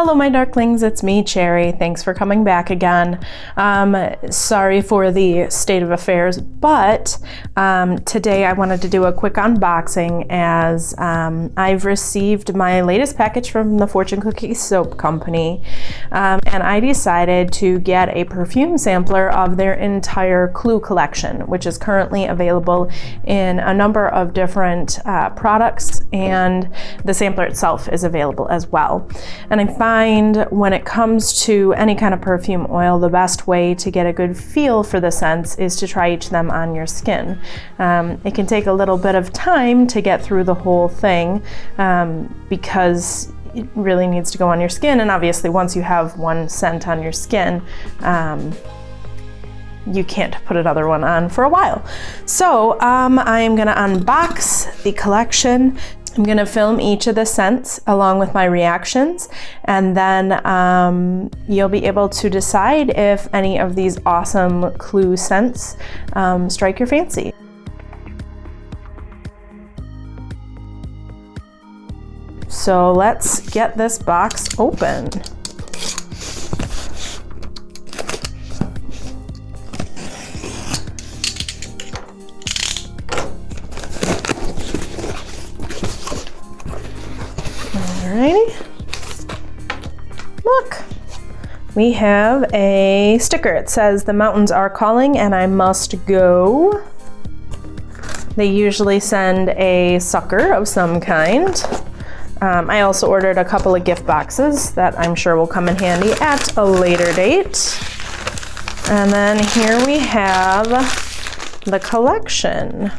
Hello my darklings, it's me, Cherry. Thanks for coming back again. Sorry for the state of affairs, but today I wanted to do a quick unboxing as I've received my latest package from the Fortune Cookie Soap Company, and I decided to get a perfume sampler of their entire Clue collection, which is currently available in a number of different products, and the sampler itself is available as well. And I find when it comes to any kind of perfume oil, the best way to get a good feel for the scents is to try each of them on your skin. It can take a little bit of time to get through the whole thing because it really needs to go on your skin, and obviously once you have one scent on your skin, you can't put another one on for a while. So I am gonna unbox the collection. I'm gonna film each of the scents along with my reactions, and then you'll be able to decide if any of these awesome Clue scents strike your fancy. So let's get this box open. Alrighty, look, we have a sticker. It says, "The mountains are calling and I must go." They usually send a sucker of some kind. I also ordered a couple of gift boxes that I'm sure will come in handy at a later date. And then here we have the collection.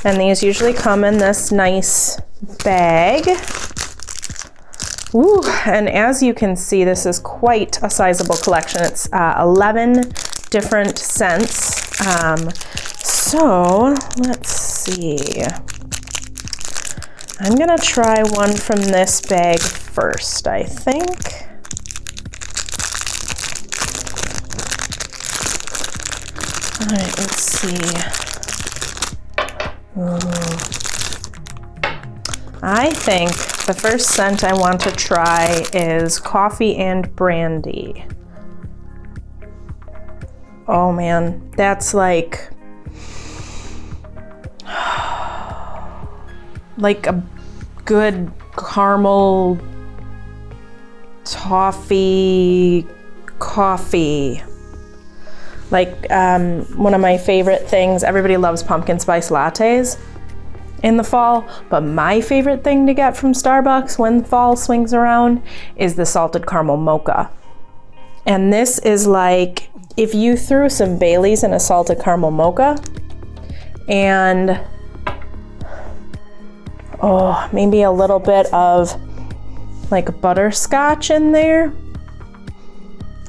And these usually come in this nice bag. Ooh, and as you can see, this is quite a sizable collection. It's 11 different scents. So let's see. I'm gonna try one from this bag first, I think. All right, let's see. Ooh. I think the first scent I want to try is Coffee and Brandy. Oh man, that's like a good caramel toffee coffee. Like one of my favorite things, everybody loves pumpkin spice lattes in the fall, but my favorite thing to get from Starbucks when fall swings around is the salted caramel mocha. And this is like if you threw some Baileys in a salted caramel mocha and maybe a little bit of like butterscotch in there.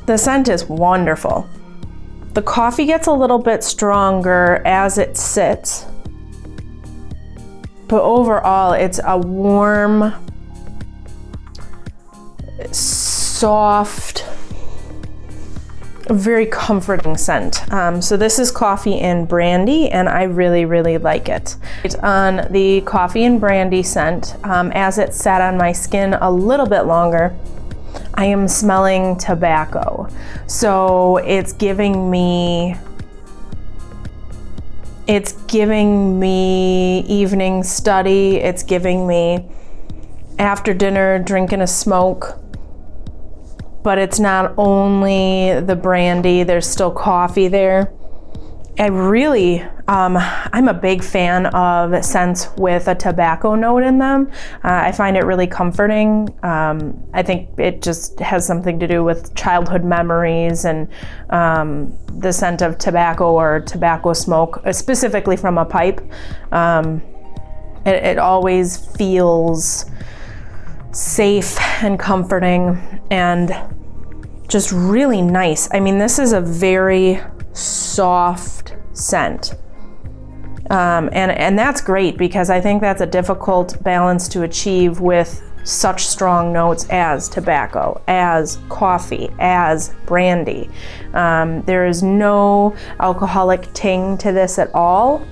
The scent is wonderful. The coffee gets a little bit stronger as it sits, but overall it's a warm, soft, very comforting scent. So this is Coffee and Brandy, and I really, really like it. It's on the Coffee and Brandy scent. As it sat on my skin a little bit longer, I am smelling tobacco. So it's giving me evening study. It's giving me after dinner drinking a smoke. But it's not only the brandy, there's still coffee there. I'm a big fan of scents with a tobacco note in them. I find it really comforting. I think it just has something to do with childhood memories and the scent of tobacco or tobacco smoke, specifically from a pipe. It always feels safe and comforting and just really nice. I mean, this is a very soft scent. And that's great because I think that's a difficult balance to achieve with such strong notes as tobacco, as coffee, as brandy. There is no alcoholic ting to this at all.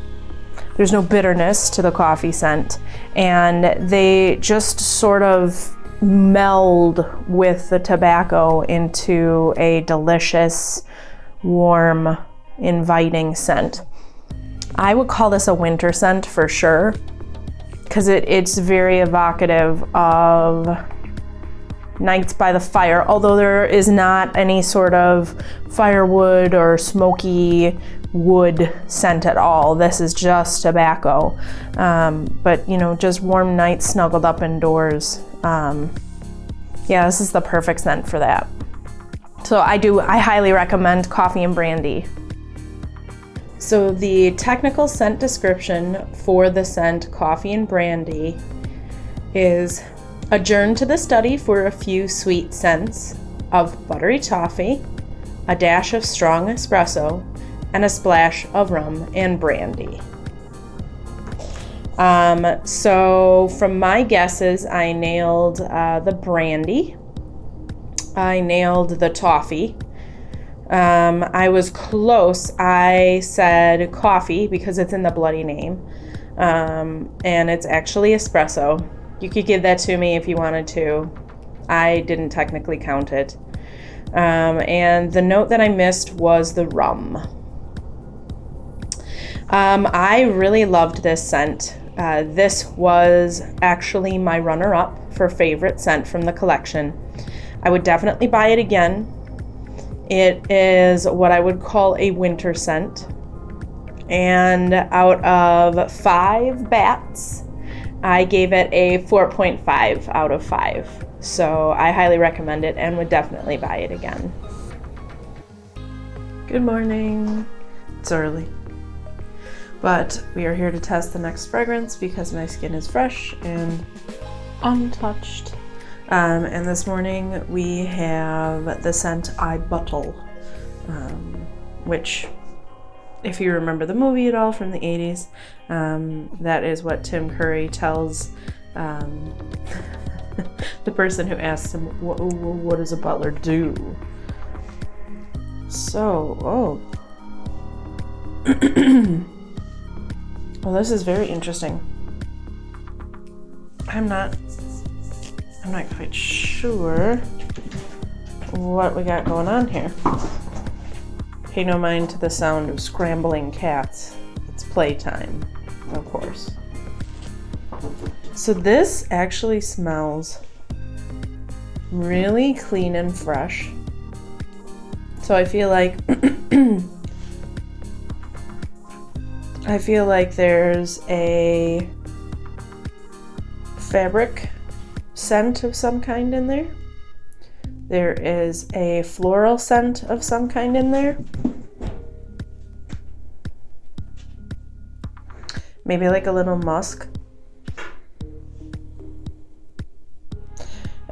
There's no bitterness to the coffee scent. And they just sort of meld with the tobacco into a delicious, warm, inviting scent. I would call this a winter scent for sure, because it's very evocative of nights by the fire, although there is not any sort of firewood or smoky wood scent at all. This is just tobacco. But you know, just warm nights snuggled up indoors. Yeah, this is the perfect scent for that. So I highly recommend Coffee and Brandy. So the technical scent description for the scent Coffee and Brandy is: adjourn to the study for a few sweet scents of buttery toffee, a dash of strong espresso, and a splash of rum and brandy. So from my guesses, I nailed the brandy. I nailed the toffee. I was close. I said coffee because it's in the bloody name. And it's actually espresso. You could give that to me if you wanted to. I didn't technically count it. And the note that I missed was the rum. I really loved this scent. This was actually my runner-up for favorite scent from the collection. I would definitely buy it again. It is what I would call a winter scent. And out of 5 bats, I gave it a 4.5 out of 5. So I highly recommend it and would definitely buy it again. Good morning. It's early, but we are here to test the next fragrance because my skin is fresh and untouched. And this morning we have the scent I Buttle, which, if you remember the movie at all from the 80s, that is what Tim Curry tells the person who asks him, what does a butler do? So, well, this is very interesting. I'm not quite sure what we got going on here. Pay no mind to the sound of scrambling cats. It's playtime, of course. So this actually smells really clean and fresh. So I feel like there's a fabric scent of some kind in there. There is a floral scent of some kind in there. Maybe like a little musk.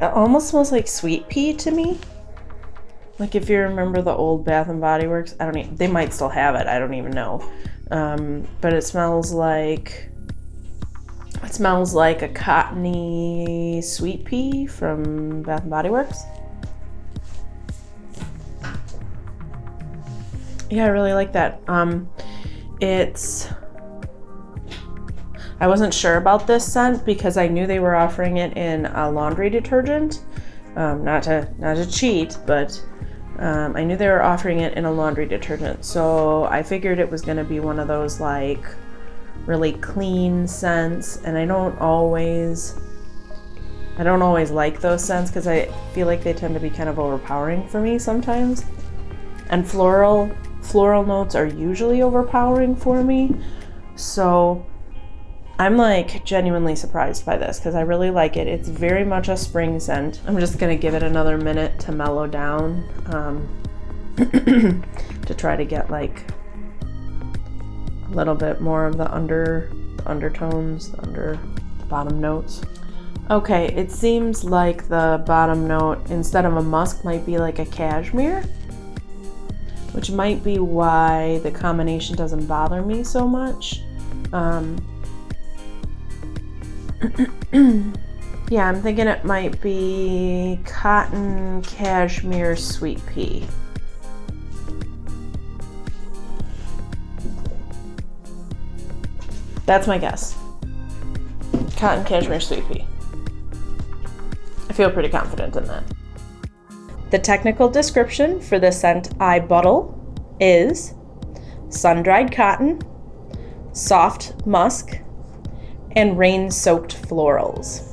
It almost smells like sweet pea to me. Like if you remember the old Bath and Body Works, they might still have it, I don't even know. But it smells like a cottony sweet pea from Bath and Body Works. Yeah, I really like that. I wasn't sure about this scent because I knew they were offering it in a laundry detergent. Not to cheat, but I knew they were offering it in a laundry detergent. So I figured it was gonna be one of those like really clean scents, and I don't always like those scents because I feel like they tend to be kind of overpowering for me sometimes. And floral notes are usually overpowering for me. So I'm like genuinely surprised by this because I really like it. It's very much a spring scent. I'm just gonna give it another minute to mellow down to try to get like a little bit more of the undertones, the bottom notes. Okay, it seems like the bottom note, instead of a musk, might be like a cashmere, which might be why the combination doesn't bother me so much. Yeah, I'm thinking it might be cotton cashmere sweet pea. That's my guess. Cotton cashmere sweet pea. I feel pretty confident in that. The technical description for the scent I buttle is sun-dried cotton, soft musk, and rain-soaked florals.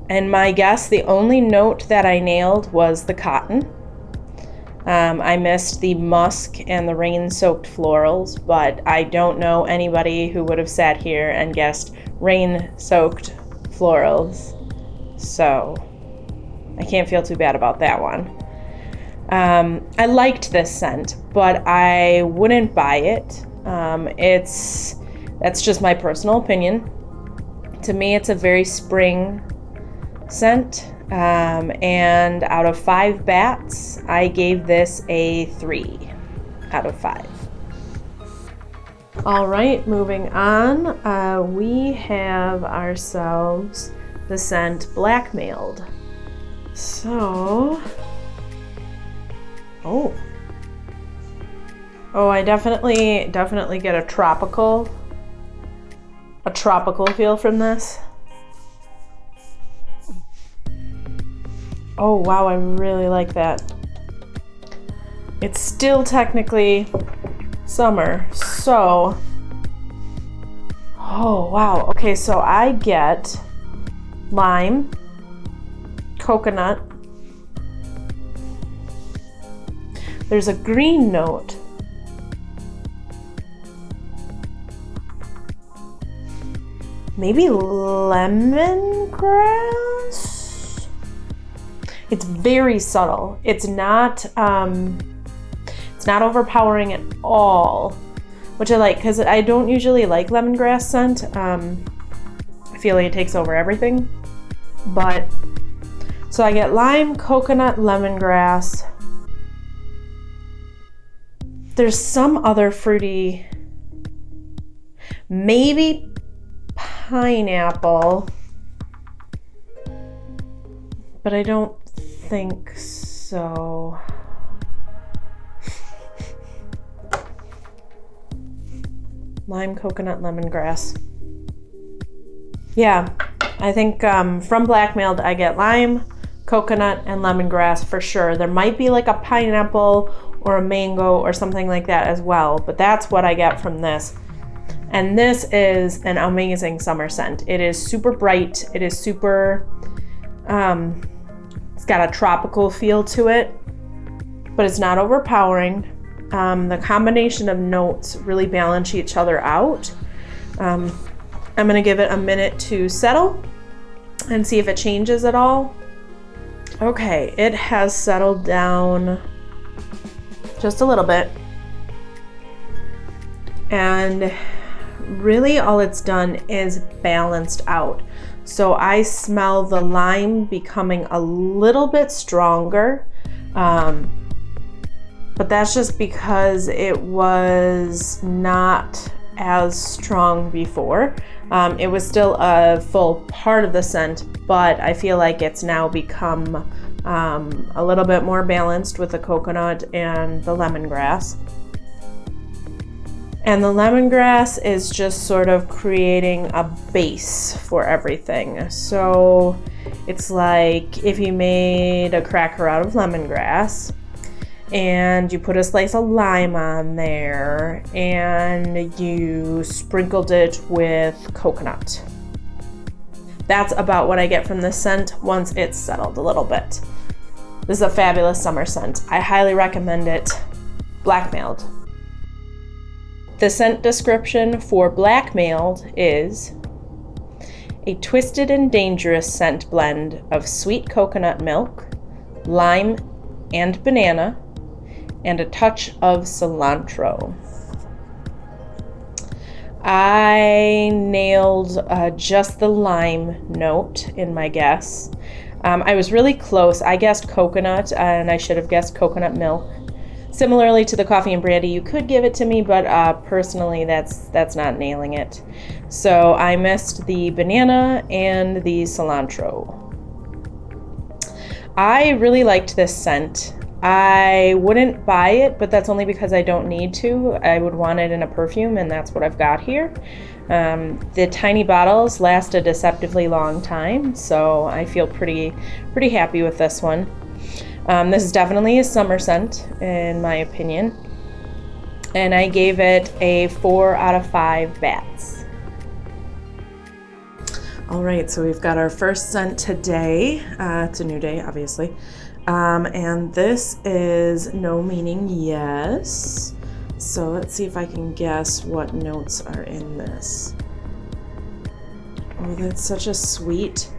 And my guess, the only note that I nailed was the cotton. I missed the musk and the rain-soaked florals, but I don't know anybody who would have sat here and guessed rain-soaked florals. So I can't feel too bad about that one. I liked this scent, but I wouldn't buy it. That's just my personal opinion. To me, it's a very spring scent. And out of 5 bats, I gave this a 3 out of 5. All right, moving on. We have ourselves the scent Blackmailed. So, oh, I definitely get a tropical feel from this. Oh wow, I really like that. It's still technically summer, so, oh wow. Okay, so I get lime, coconut. There's a green note. Maybe lemongrass? It's very subtle. It's not overpowering at all, which I like because I don't usually like lemongrass scent. I feel like it takes over everything. But so I get lime, coconut, lemongrass. There's some other fruity, maybe pineapple, but I don't think so. Lime, coconut, lemongrass. Yeah, I think from Blackmailed I get lime, coconut, and lemongrass for sure. There might be like a pineapple or a mango or something like that as well, but that's what I get from this. And this is an amazing summer scent. It is super bright. It is super, it's got a tropical feel to it, but it's not overpowering. The combination of notes really balance each other out. I'm gonna give it a minute to settle and see if it changes at all. Okay, it has settled down just a little bit. And really all it's done is balanced out. So I smell the lime becoming a little bit stronger, but that's just because it was not as strong before. It was still a full part of the scent, but I feel like it's now become a little bit more balanced with the coconut and the lemongrass. And the lemongrass is just sort of creating a base for everything. So it's like if you made a cracker out of lemongrass and you put a slice of lime on there and you sprinkled it with coconut. That's about what I get from this scent once it's settled a little bit. This is a fabulous summer scent. I highly recommend it. Blackmailed. The scent description for Blackmailed is a twisted and dangerous scent blend of sweet coconut milk, lime and banana, and a touch of cilantro. I nailed just the lime note in my guess. I was really close. I guessed coconut and I should have guessed coconut milk. Similarly to the coffee and brandy, you could give it to me, but personally that's not nailing it. So I missed the banana and the cilantro. I really liked this scent. I wouldn't buy it, but that's only because I don't need to. I would want it in a perfume, and that's what I've got here. The tiny bottles last a deceptively long time, so I feel pretty happy with this one. This is definitely a summer scent, in my opinion, and I gave it a 4 out of 5 bats. All right, so we've got our first scent today. It's a new day, obviously. And this is No Meaning Yes. So let's see if I can guess what notes are in this. Oh, that's such a sweet,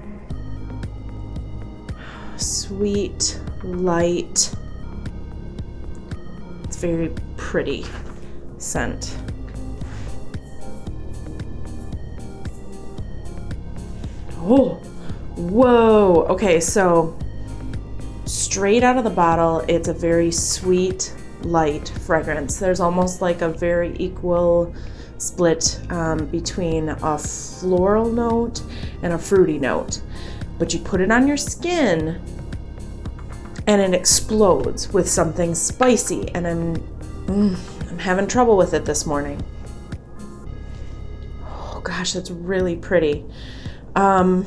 light, it's very pretty scent. Oh, whoa. Okay, so straight out of the bottle, it's a very sweet, light fragrance. There's almost like a very equal split between a floral note and a fruity note. But you put it on your skin and it explodes with something spicy, and I'm having trouble with it this morning. Oh gosh, that's really pretty. I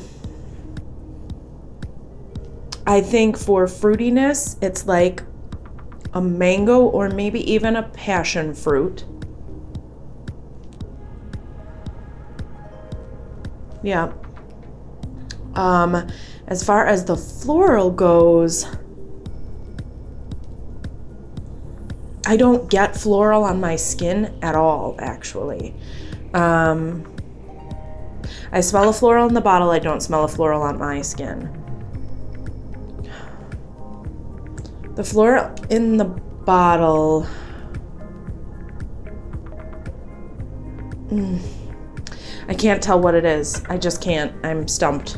think for fruitiness, it's like a mango or maybe even a passion fruit. Yeah. As far as the floral goes, I don't get floral on my skin at all, actually. I smell a floral in the bottle. I don't smell a floral on my skin. The floral in the bottle, I can't tell what it is. I just can't. I'm stumped.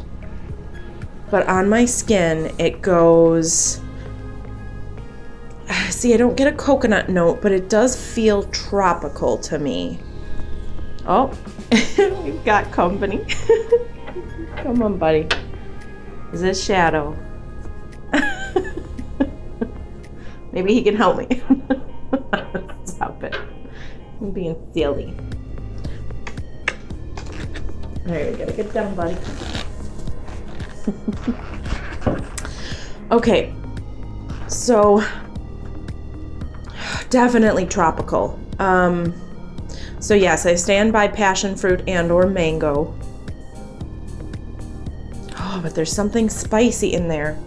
But on my skin, it goes, see, I don't get a coconut note, but it does feel tropical to me. Oh, we've got company. Come on, buddy. Is this Shadow? Maybe he can help me. Stop it. I'm being silly. There we go. Get down, buddy. Okay. So, definitely tropical. So yes, I stand by passion fruit and or mango. Oh, but there's something spicy in there.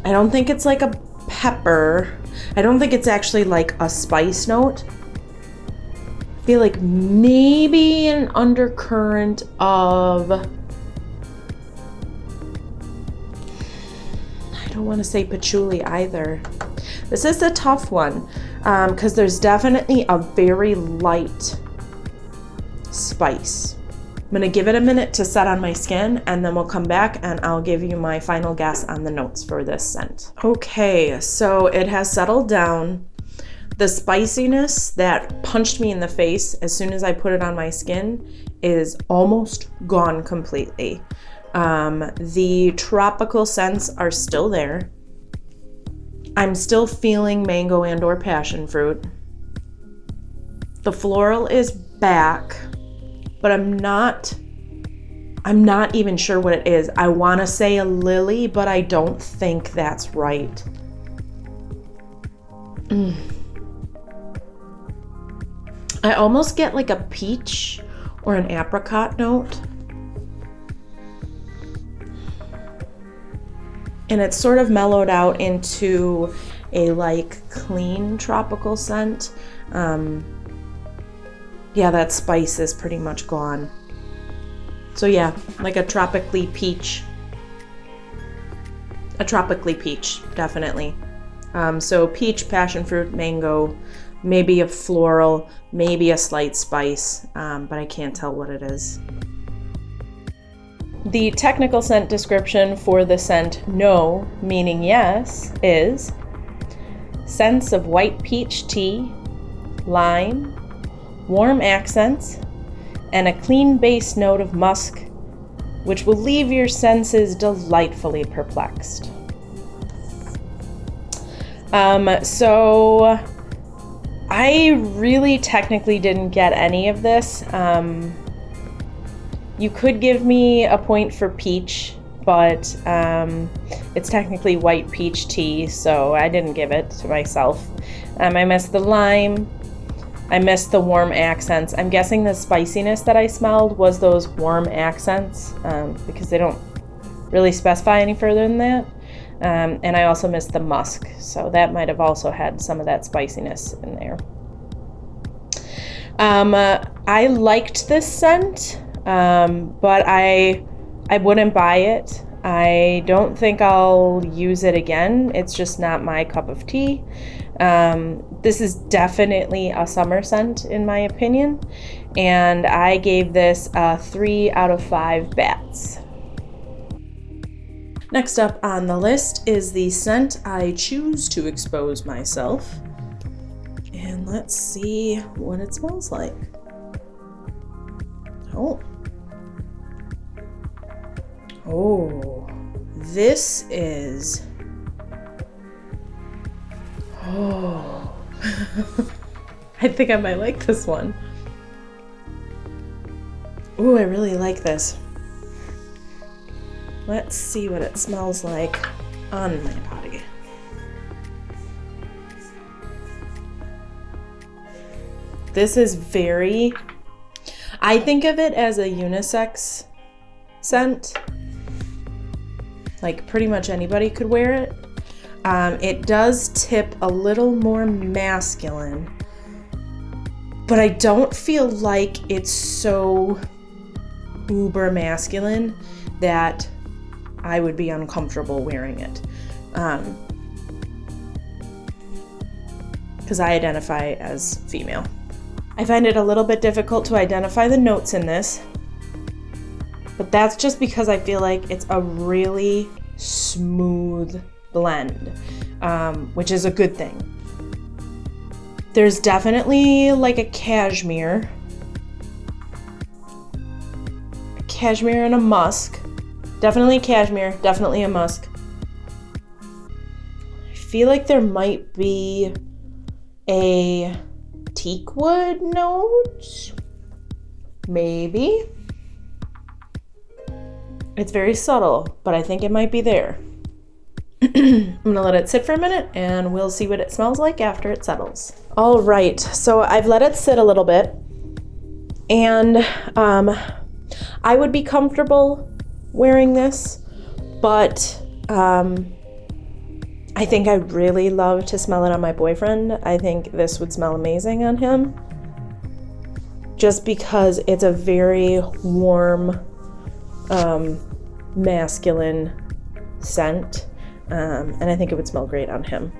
I don't think it's like a pepper. I don't think it's actually like a spice note. I feel like maybe an undercurrent of, I don't want to say patchouli either. This is a tough one because there's definitely a very light spice. I'm gonna give it a minute to set on my skin, and then we'll come back and I'll give you my final guess on the notes for this scent. Okay, so it has settled down. The spiciness that punched me in the face as soon as I put it on my skin is almost gone completely. The tropical scents are still there. I'm still feeling mango and or passion fruit. The floral is back, but I'm not even sure what it is. I want to say a lily, but I don't think that's right. I almost get like a peach or an apricot note. And it's sort of mellowed out into a like clean tropical scent. Yeah, that spice is pretty much gone. So yeah, like a tropically peach. A tropically peach, definitely. So peach, passion fruit, mango, maybe a floral, maybe a slight spice, but I can't tell what it is. The technical scent description for the scent No, meaning yes, is scents of white peach tea, lime, warm accents, and a clean base note of musk, which will leave your senses delightfully perplexed. So I really technically didn't get any of this. You could give me a point for peach, but it's technically white peach tea, so I didn't give it to myself. I missed the lime. I missed the warm accents. I'm guessing the spiciness that I smelled was those warm accents, because they don't really specify any further than that. And I also missed the musk, so that might have also had some of that spiciness in there. I liked this scent, but I wouldn't buy it. I don't think I'll use it again. It's just not my cup of tea. This is definitely a summer scent in my opinion, and I gave this a 3 out of 5 bats. Next up on the list is the scent I choose to expose myself. And let's see what it smells like. Oh, this is, I think I might like this one. Oh, I really like this. Let's see what it smells like on my body. This is very, I think of it as a unisex scent. Like pretty much anybody could wear it. It does tip a little more masculine, but I don't feel like it's so uber masculine that I would be uncomfortable wearing it. Because I identify as female. I find it a little bit difficult to identify the notes in this, but that's just because I feel like it's a really smooth blend, which is a good thing. There's definitely like a cashmere and a musk. Definitely a cashmere, definitely a musk. I feel like there might be a teakwood note, maybe. It's very subtle, but I think it might be there. I'm gonna let it sit for a minute and we'll see what it smells like after it settles. All right, so I've let it sit a little bit, and I would be comfortable wearing this, but I think I'd really love to smell it on my boyfriend. I think this would smell amazing on him, just because it's a very warm, masculine scent, and I think it would smell great on him.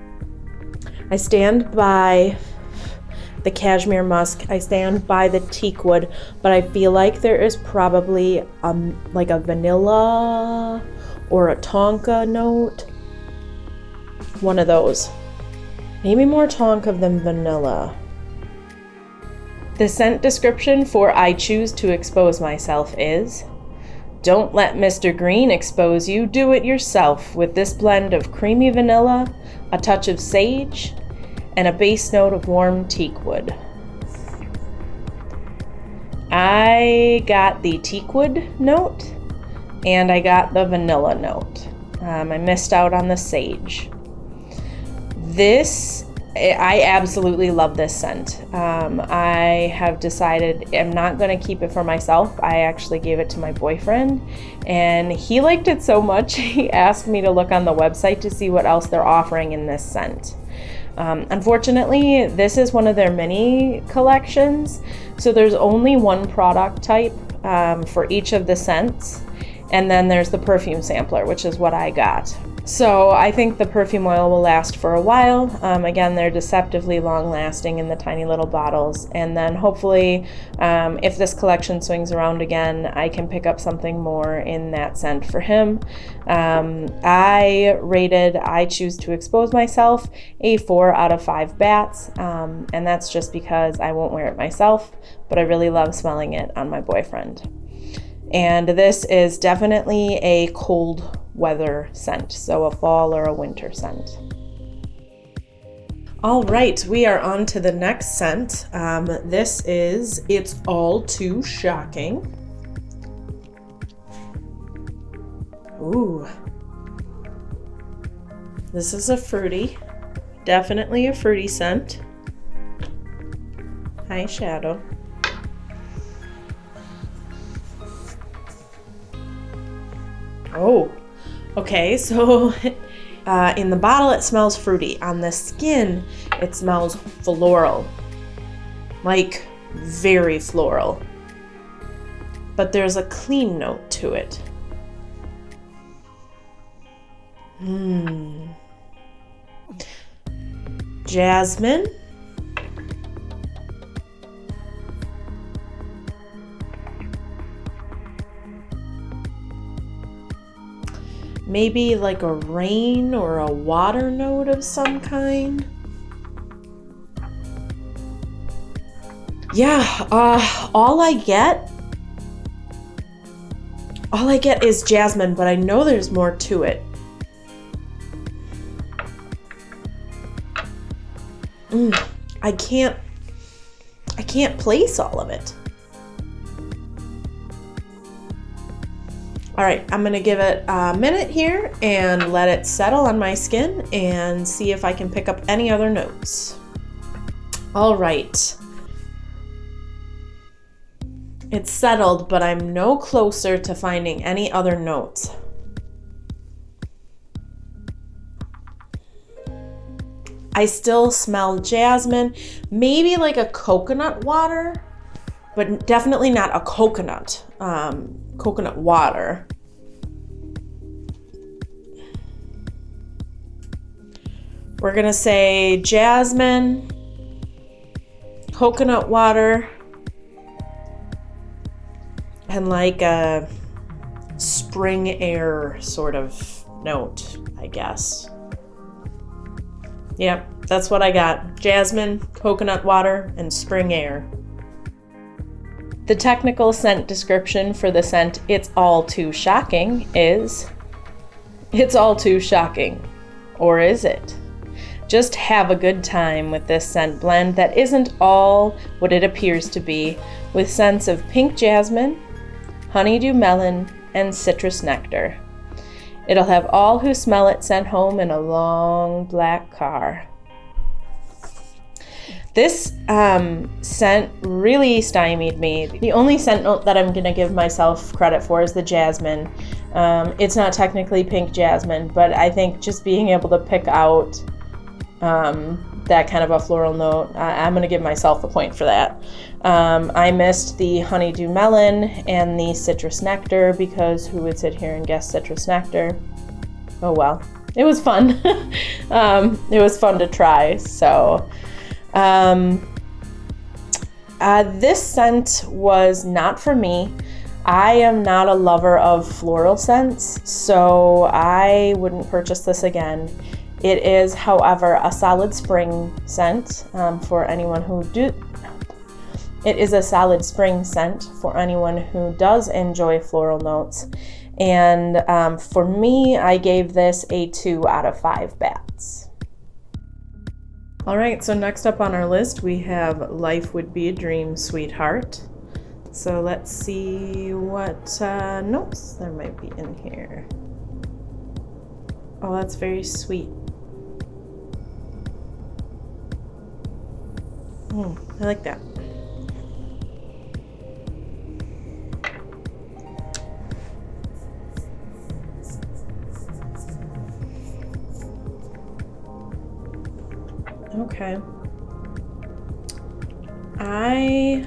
I stand by the cashmere musk, I stand by the teakwood, but I feel like there is probably like a vanilla or a tonka note. One of those. Maybe more tonka than vanilla. The scent description for I choose to expose myself is: don't let Mr. Green expose you, do it yourself with this blend of creamy vanilla, a touch of sage, and a base note of warm teakwood. I got the teakwood note and I got the vanilla note. I missed out on the sage. I absolutely love this scent. I have decided I'm not going to keep it for myself. I actually gave it to my boyfriend, and he liked it so much he asked me to look on the website to see what else they're offering in this scent. Unfortunately, this is one of their mini collections, so there's only one product type for each of the scents, and then there's the perfume sampler, which is what I got. So I think the perfume oil will last for a while. Again, they're deceptively long lasting in the tiny little bottles, and then hopefully if this collection swings around again, I can pick up something more in that scent for him. I rated I Choose to Expose Myself a 4 out of 5 bats, and that's just because I won't wear it myself, but I really love smelling it on my boyfriend. And this is definitely a cold weather scent, so a fall or a winter scent. All right, we are on to the next scent. This is It's All Too Shocking. Ooh. This is a fruity, definitely a fruity scent. High shadow. Oh, okay, so in the bottle it smells fruity. On the skin it smells floral, like very floral. But there's a clean note to it. Jasmine. Maybe like a rain or a water note of some kind. Yeah, all I get is jasmine, but I know there's more to it. I can't place all of it. All right, I'm gonna give it a minute here and let it settle on my skin and see if I can pick up any other notes. All right. It's settled, but I'm no closer to finding any other notes. I still smell jasmine, maybe like a coconut water, but definitely not a coconut water. We're gonna say jasmine, coconut water, and like a spring air sort of note, I guess. Yep, that's what I got. Jasmine, coconut water, and spring air. The technical scent description for the scent It's All Too Shocking is, it's all too shocking. Or is it? Just have a good time with this scent blend that isn't all what it appears to be, with scents of pink jasmine, honeydew melon, and citrus nectar. It'll have all who smell it sent home in a long black car. This scent really stymied me. The only scent note that I'm gonna give myself credit for is the jasmine. It's not technically pink jasmine, but I think just being able to pick out that kind of a floral note, I'm gonna give myself a point for that. I missed the honeydew melon and the citrus nectar because who would sit here and guess citrus nectar? Oh well, it was fun. It was fun to try, so. This scent was not for me. I am not a lover of floral scents, so I wouldn't purchase this again. It is, however, a solid spring scent for anyone who It is a solid spring scent for anyone who does enjoy floral notes. And for me, I gave this a 2 out of 5 bats. All right, so next up on our list, we have Life Would Be a Dream, Sweetheart. So let's see what notes there might be in here. Oh, that's very sweet. I like that. Okay. I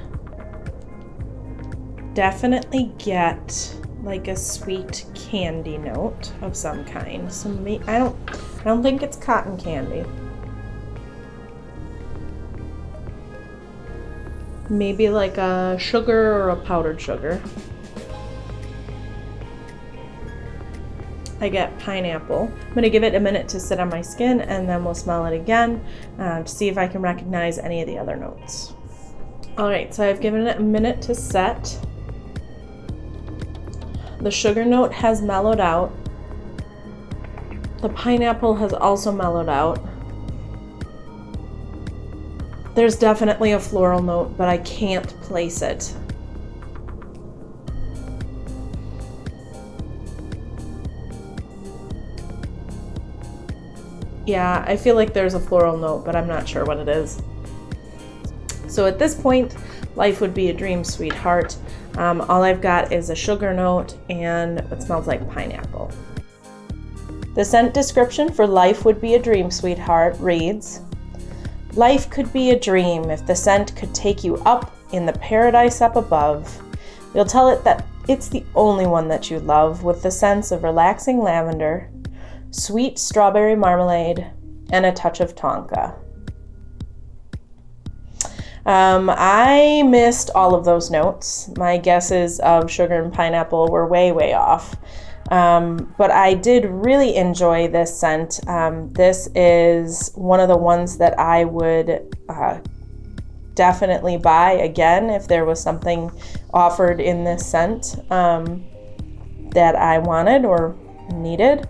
definitely get like a sweet candy note of some kind. So I don't think it's cotton candy. Maybe like a sugar or a powdered sugar. I get pineapple. I'm gonna give it a minute to sit on my skin and then we'll smell it again to see if I can recognize any of the other notes. All right, so I've given it a minute to set. The sugar note has mellowed out. The pineapple has also mellowed out. There's definitely a floral note, but I can't place it. Yeah, I feel like there's a floral note, but I'm not sure what it is. So at this point, life would be a dream, sweetheart. All I've got is a sugar note and it smells like pineapple. The scent description for Life Would Be a Dream, Sweetheart reads, life could be a dream if the scent could take you up in the paradise up above. You'll tell it that it's the only one that you love, with the sense of relaxing lavender, sweet strawberry marmalade, and a touch of tonka. I missed all of those notes. My guesses of sugar and pineapple were way, way off. But I did really enjoy this scent. This is one of the ones that I would definitely buy again if there was something offered in this scent that I wanted or needed.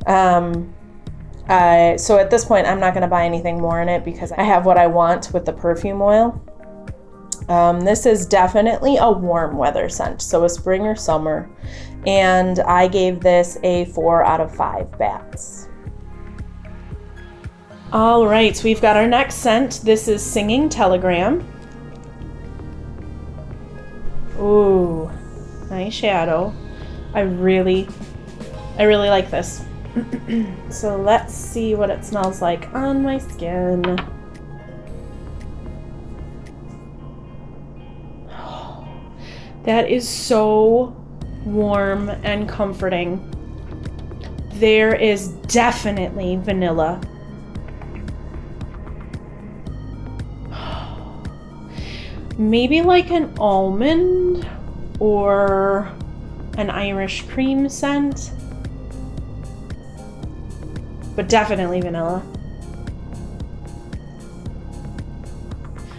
So at this point, I'm not going to buy anything more in it because I have what I want with the perfume oil. This is definitely a warm weather scent, so a spring or summer. And I gave this a 4 out of 5 bats. All right, so we've got our next scent. This is Singing Telegram. Ooh, nice shadow. I really like this. So let's see what it smells like on my skin. That is so warm and comforting. There is definitely vanilla. Maybe like an almond or an Irish cream scent. But definitely vanilla.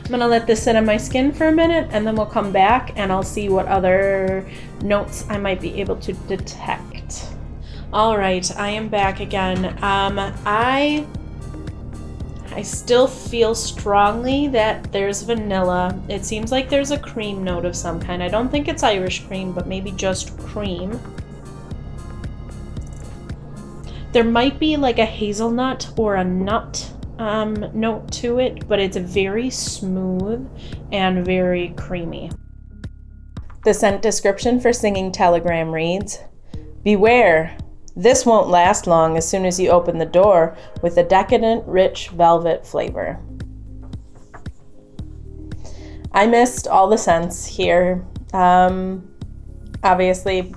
I'm gonna let this sit on my skin for a minute and then we'll come back and I'll see what other notes I might be able to detect. All right, I am back again. I still feel strongly that there's vanilla. It seems like there's a cream note of some kind. I don't think it's Irish cream, but maybe just cream. There might be like a hazelnut or a nut note to it, but it's very smooth and very creamy. The scent description for Singing Telegram reads, beware, this won't last long as soon as you open the door with a decadent, rich velvet flavor. I missed all the scents here, obviously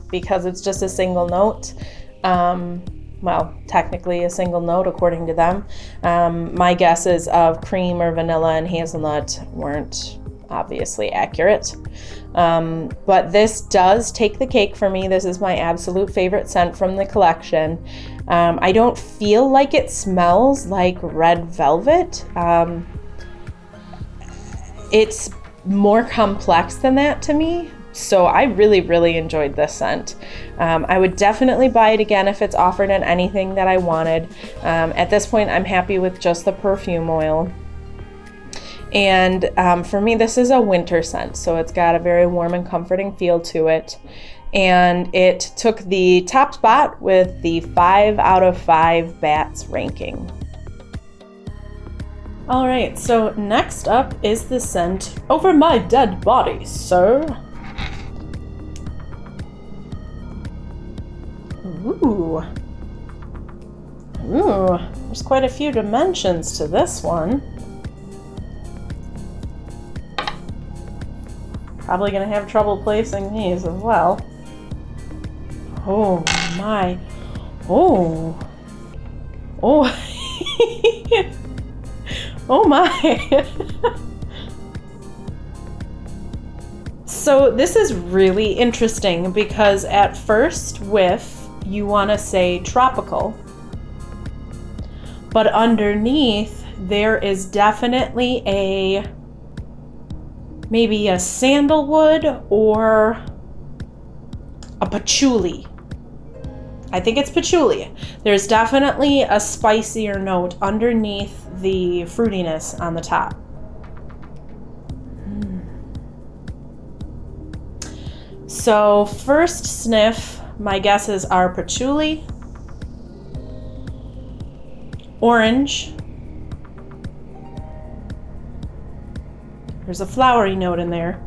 because it's just a single note. Well, technically a single note according to them. My guesses of cream or vanilla and hazelnut weren't obviously accurate. But this does take the cake for me. This is my absolute favorite scent from the collection. I don't feel like it smells like red velvet. It's more complex than that to me. So I really enjoyed this scent. I would definitely buy it again if it's offered in anything that I wanted. At this point, I'm happy with just the perfume oil. And for me, this is a winter scent, so it's got a very warm and comforting feel to it. And it took the top spot with the 5 out of 5 bats ranking. All right, so next up is the scent Over My Dead Body, Sir. Ooh, there's quite a few dimensions to this one. Probably gonna have trouble placing these as well. Oh my, oh oh my. So this is really interesting because at first whiff, you want to say tropical, but underneath there is definitely maybe a sandalwood or a patchouli. I think it's patchouli. There's definitely a spicier note underneath the fruitiness on the top. So first sniff, my guesses are patchouli, orange. There's a flowery note in there.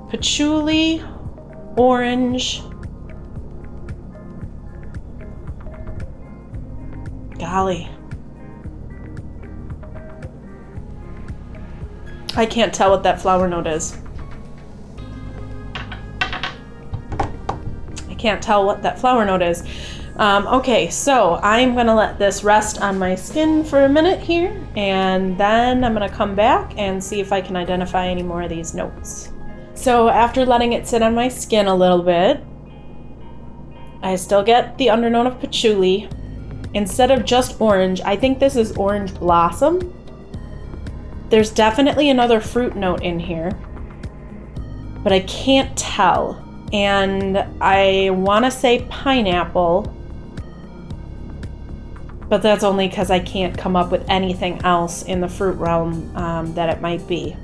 Patchouli, orange. Golly. I can't tell what that flower note is. Can't tell what that flower note is. Okay, so I'm gonna let this rest on my skin for a minute here, and then I'm gonna come back and see if I can identify any more of these notes. So after letting it sit on my skin a little bit, I still get the undernote of patchouli. Instead of just orange, I think this is orange blossom. There's definitely another fruit note in here, but I can't tell. And I want to say pineapple, but that's only because I can't come up with anything else in the fruit realm that it might be.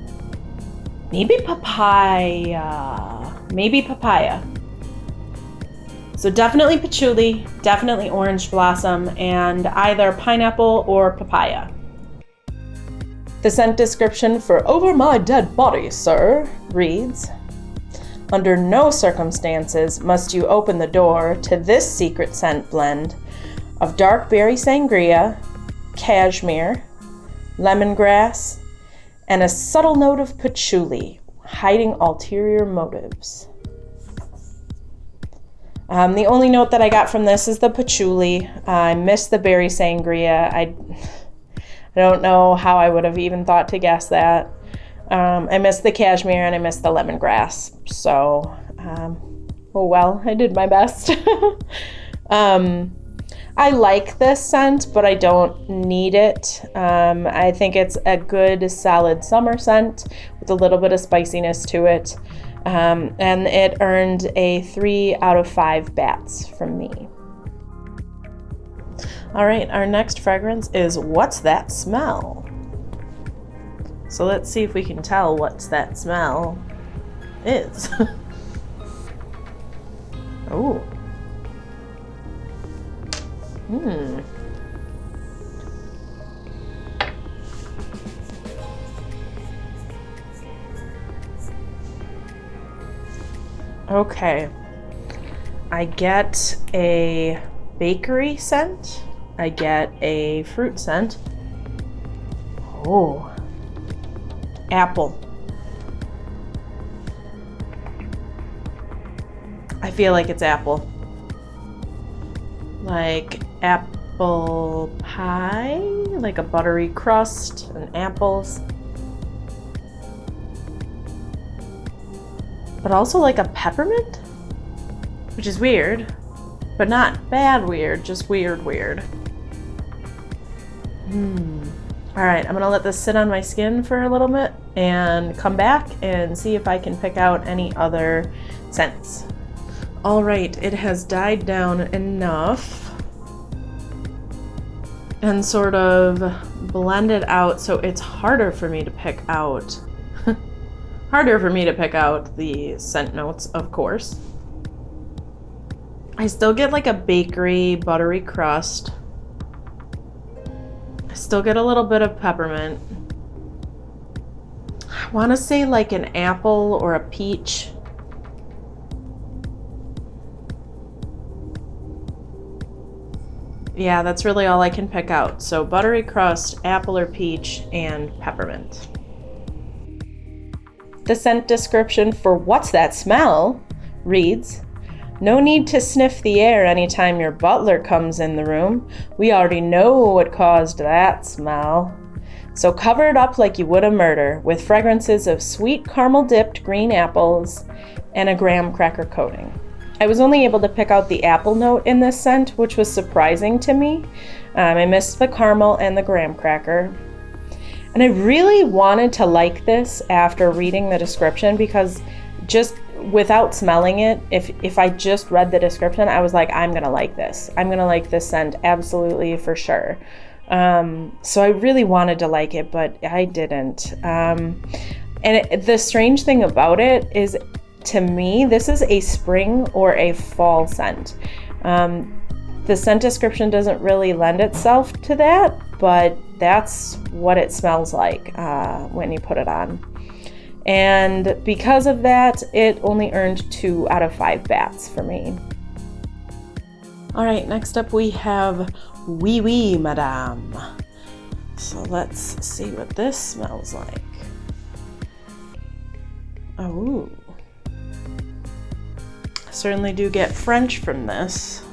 Maybe papaya. Maybe papaya. So definitely patchouli, definitely orange blossom, and either pineapple or papaya. The scent description for Over My Dead Body, Sir, reads, under no circumstances must you open the door to this secret scent blend of dark berry sangria, cashmere, lemongrass, and a subtle note of patchouli, hiding ulterior motives. The only note that I got from this is the patchouli. I missed the berry sangria. I don't know how I would have even thought to guess that. I missed the cashmere and I missed the lemongrass. So, oh well, I did my best. I like this scent, but I don't need it. I think it's a good, solid summer scent with a little bit of spiciness to it. And it earned a 3 out of 5 bats from me. All right, our next fragrance is What's That Smell? So let's see if we can tell what that smell is. Oh. Okay. I get a bakery scent. I get a fruit scent. Oh. Apple. I feel like it's apple. Like apple pie, like a buttery crust and apples. But also like a peppermint, which is weird, but not bad weird, just weird. All right, I'm gonna let this sit on my skin for a little bit and come back and see if I can pick out any other scents. All right, it has died down enough and sort of blended out, so it's harder for me to pick out. Harder for me to pick out the scent notes, of course. I still get like a bakery, buttery crust. Still get a little bit of peppermint. I want to say like an apple or a peach. Yeah, that's really all I can pick out. So buttery crust, apple or peach, and peppermint. The scent description for What's That Smell reads, no need to sniff the air anytime your butler comes in the room. We already know what caused that smell. So cover it up like you would a murder with fragrances of sweet caramel-dipped green apples and a graham cracker coating. I was only able to pick out the apple note in this scent, which was surprising to me. I missed the caramel and the graham cracker. And I really wanted to like this after reading the description because just without smelling it, if I just read the description, I was like, I'm gonna like this. I'm gonna like this scent, absolutely, for sure. So I really wanted to like it, but I didn't. And the strange thing about it is, to me, this is a spring or a fall scent. The scent description doesn't really lend itself to that, but that's what it smells like when you put it on. And because of that, it only earned 2 out of 5 bats for me. All right, next up we have OUI MADAME. So let's see what this smells like. Oh, I certainly do get French from this.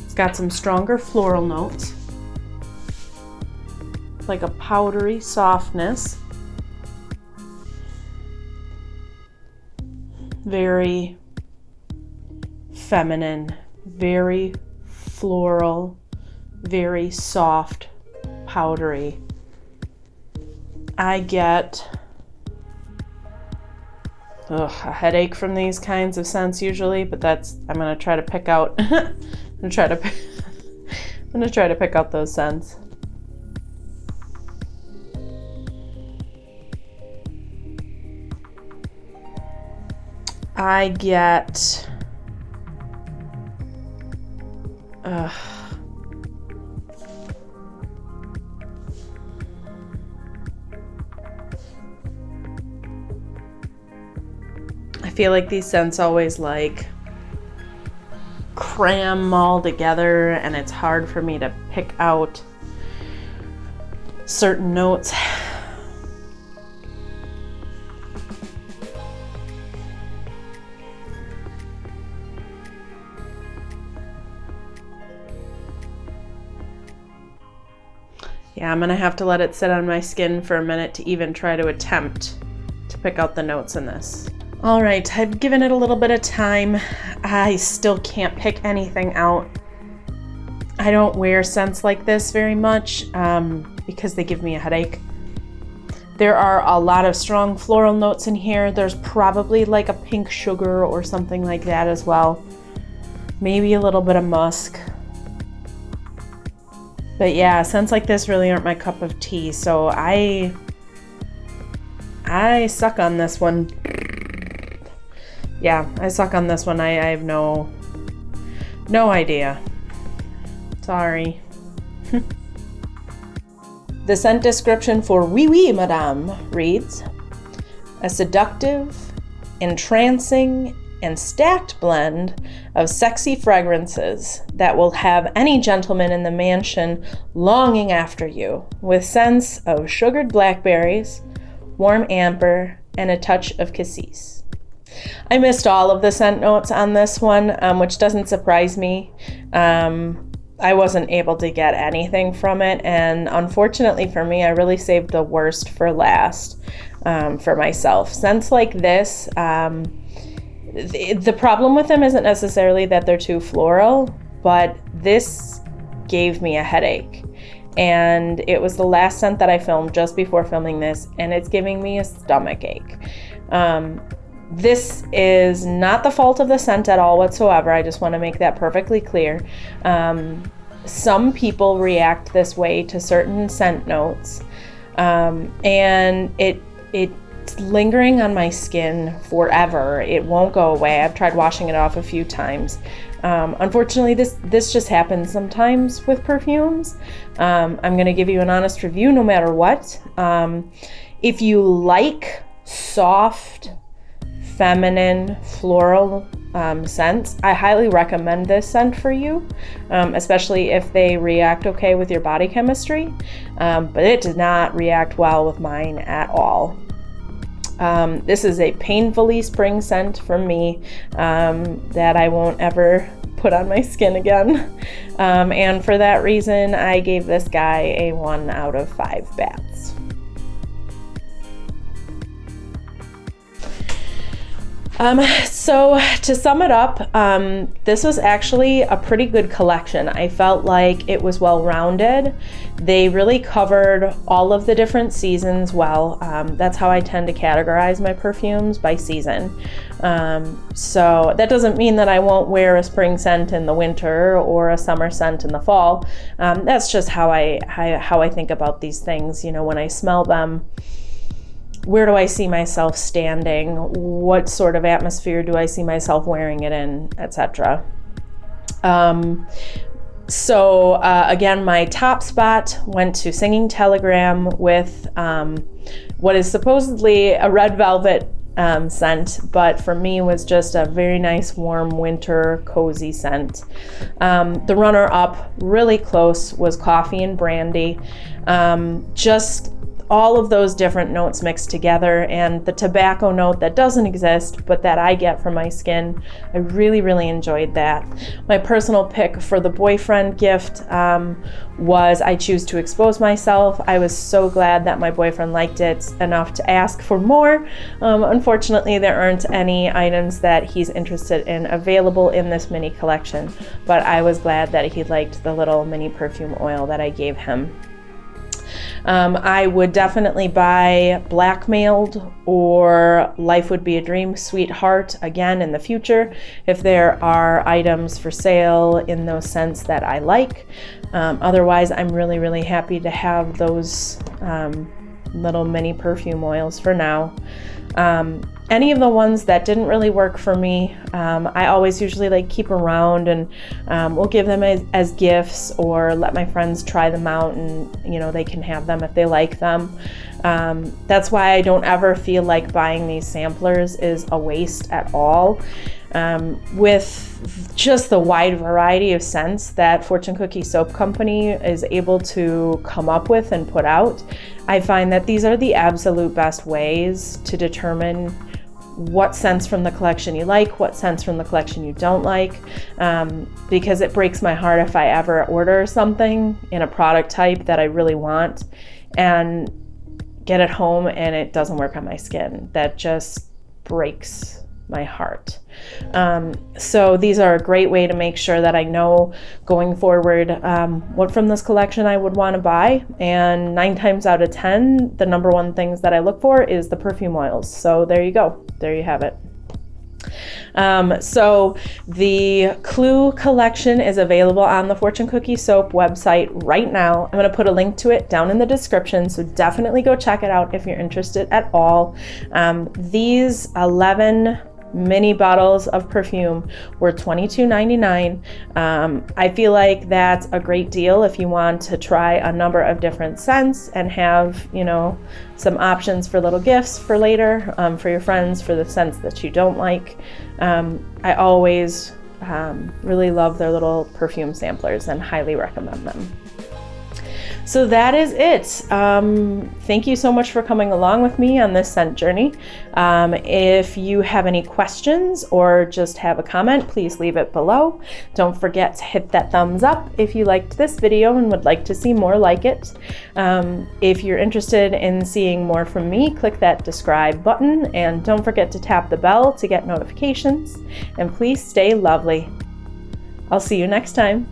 It's got some stronger floral notes, like a powdery softness. Very feminine, very floral, very soft, powdery. I get a headache from these kinds of scents usually, but I'm gonna try to pick out. I'm gonna try to pick out those scents. I get I feel like these scents always like cram them all together, and it's hard for me to pick out certain notes. Yeah, I'm gonna have to let it sit on my skin for a minute to even try to attempt to pick out the notes in this. All right, I've given it a little bit of time. I still can't pick anything out. I don't wear scents like this very much because they give me a headache. There are a lot of strong floral notes in here. There's probably like a pink sugar or something like that as well. Maybe a little bit of musk. But yeah, scents like this really aren't my cup of tea, so I suck on this one. Yeah, I suck on this one. I have no idea. Sorry. The scent description for OUI MADAME reads, a seductive, entrancing, and stacked blend of sexy fragrances that will have any gentleman in the mansion longing after you, with scents of sugared blackberries, warm amber, and a touch of cassis. I missed all of the scent notes on this one, which doesn't surprise me. I wasn't able to get anything from it, and unfortunately for me, I really saved the worst for last for myself. Scents like this, the problem with them isn't necessarily that they're too floral, but this gave me a headache. And it was the last scent that I filmed just before filming this, and it's giving me a stomach ache. This is not the fault of the scent at all whatsoever. I just want to make that perfectly clear. Some people react this way to certain scent notes, and it's lingering on my skin forever. It won't go away. I've tried washing it off a few times. Unfortunately, this just happens sometimes with perfumes. I'm going to give you an honest review no matter what. If you like soft, feminine, floral scents, I highly recommend this scent for you, especially if they react okay with your body chemistry. But it did not react well with mine at all. This is a painfully spring scent from me that I won't ever put on my skin again. And for that reason, I gave this guy a 1 out of 5 bats. So to sum it up, this was actually a pretty good collection. I felt like it was well-rounded. They really covered all of the different seasons well. That's how I tend to categorize my perfumes, by season. So that doesn't mean that I won't wear a spring scent in the winter or a summer scent in the fall. That's just how I think about these things. You know, when I smell them, where do I see myself standing? What sort of atmosphere do I see myself wearing it in, etc. Again, my top spot went to Singing Telegram with what is supposedly a red velvet scent, but for me was just a very nice, warm, winter, cozy scent. The runner-up, really close, was Coffee and Brandy. Just all of those different notes mixed together, and the tobacco note that doesn't exist but that I get from my skin. I really, really enjoyed that. My personal pick for the boyfriend gift was I Choose to Expose Myself. I was so glad that my boyfriend liked it enough to ask for more. Unfortunately, there aren't any items that he's interested in available in this mini collection, but I was glad that he liked the little mini perfume oil that I gave him. I would definitely buy Blackmailed or Life Would Be a Dream Sweetheart again in the future if there are items for sale in those scents that I like. Otherwise, I'm really, really happy to have those little mini perfume oils for now. Any of the ones that didn't really work for me, I always usually like keep around, and we'll give them as gifts or let my friends try them out, and you know, they can have them if they like them. That's why I don't ever feel like buying these samplers is a waste at all. With just the wide variety of scents that Fortune Cookie Soap Company is able to come up with and put out, I find that these are the absolute best ways to determine what scents from the collection you like, what scents from the collection you don't like, because it breaks my heart if I ever order something in a product type that I really want and get it home and it doesn't work on my skin. That just breaks my heart. So these are a great way to make sure that I know going forward what from this collection I would want to buy, and 9 times out of 10 the number one things that I look for is the perfume oils. So there you go, there you have it. So the Clue collection is available on the Fortune Cookie Soap website right now. I'm going to put a link to it down in the description, so definitely go check it out if you're interested at all. These 11 mini bottles of perfume were $22.99. I feel like that's a great deal if you want to try a number of different scents and have, you know, some options for little gifts for later, for your friends, for the scents that you don't like. I always really love their little perfume samplers and highly recommend them. So that is it. Thank you so much for coming along with me on this scent journey. If you have any questions or just have a comment, please leave it below. Don't forget to hit that thumbs up if you liked this video and would like to see more like it. If you're interested in seeing more from me, click that subscribe button, and don't forget to tap the bell to get notifications. And please stay lovely. I'll see you next time.